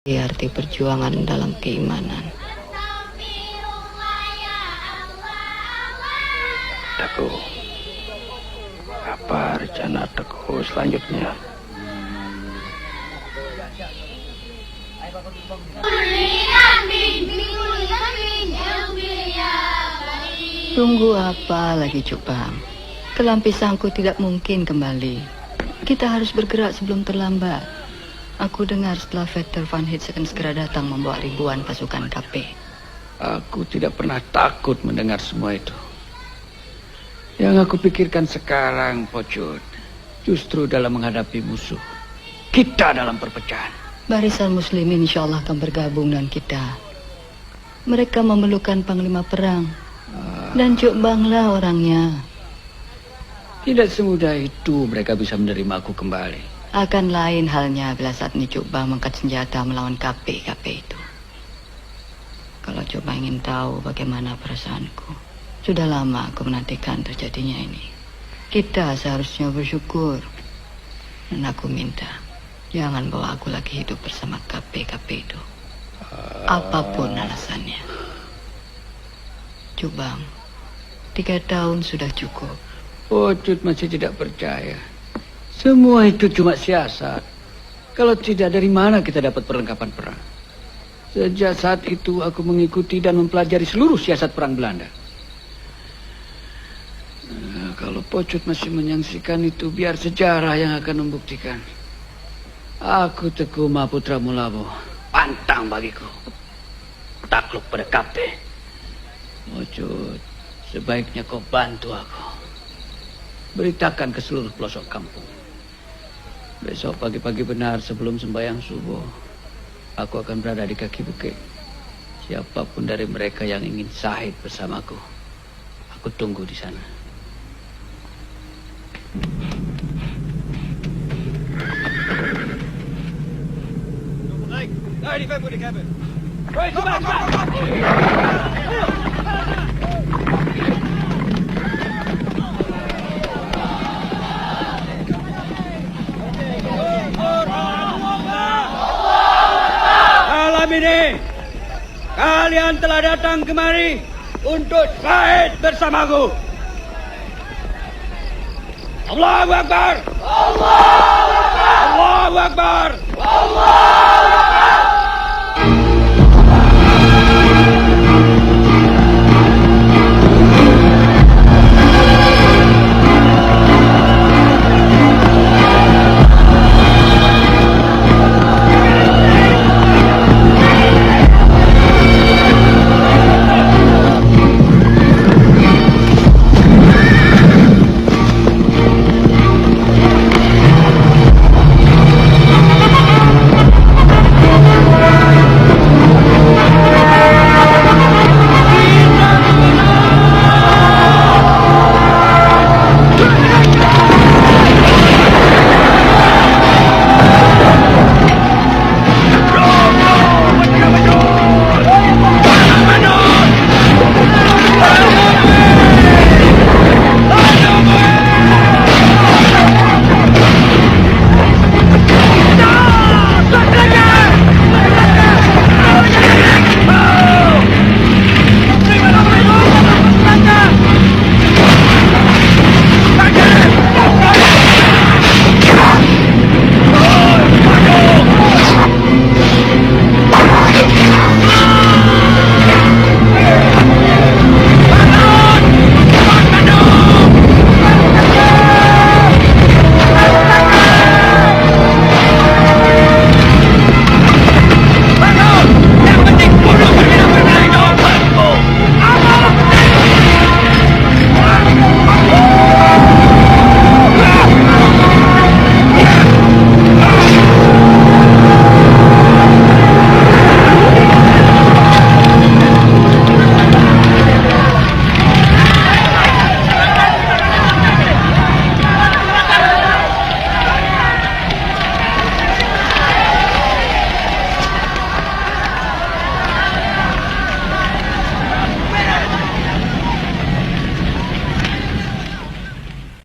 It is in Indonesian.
arti perjuangan dalam keimanan. Teguh, apa rencana Teguh selanjutnya? Tunggu apa lagi, Cuk Bang? Kelam pisangku tidak mungkin kembali. Kita harus bergerak sebelum terlambat. Aku dengar setelah Vetter Van Hits akan segera datang membawa ribuan pasukan KP. Aku tidak pernah takut mendengar semua itu. Yang aku pikirkan sekarang, Pocut, justru dalam menghadapi musuh, kita dalam perpecahan. Barisan Muslimin insya Allah akan bergabung dengan kita. Mereka memerlukan panglima perang. Dan Cuk Bang lah orangnya. Tidak semudah itu mereka bisa menerima aku kembali. Akan lain halnya bila saat ini Cuk Bang mengangkat senjata melawan KP itu. Kalau Cuk Bang ingin tahu bagaimana perasaanku, sudah lama aku menantikan terjadinya ini. Kita seharusnya bersyukur. Dan aku minta, jangan bawa aku lagi hidup bersama KP itu. Apapun alasannya. Cuk Bang, 3 tahun sudah cukup. Pocut masih tidak percaya. Semua itu cuma siasat. Kalau tidak, dari mana kita dapat perlengkapan perang? Sejak saat itu aku mengikuti dan mempelajari seluruh siasat perang Belanda. Nah, kalau Pocut masih menyaksikan itu, biar sejarah yang akan membuktikan. Aku Teguh Mahaputra Mulawo, pantang bagiku. Takluk pada KP. Pocut, sebaiknya kau bantu aku. Beritakan ke seluruh pelosok kampung. Besok pagi-pagi benar sebelum sembahyang subuh, aku akan berada di kaki bukit. Siapapun dari mereka yang ingin syahid bersamaku, aku tunggu di sana. Malam ini kalian telah datang kemari untuk syahid bersamaku. Allahu Akbar. Allahu Akbar. Allahu Akbar. Allah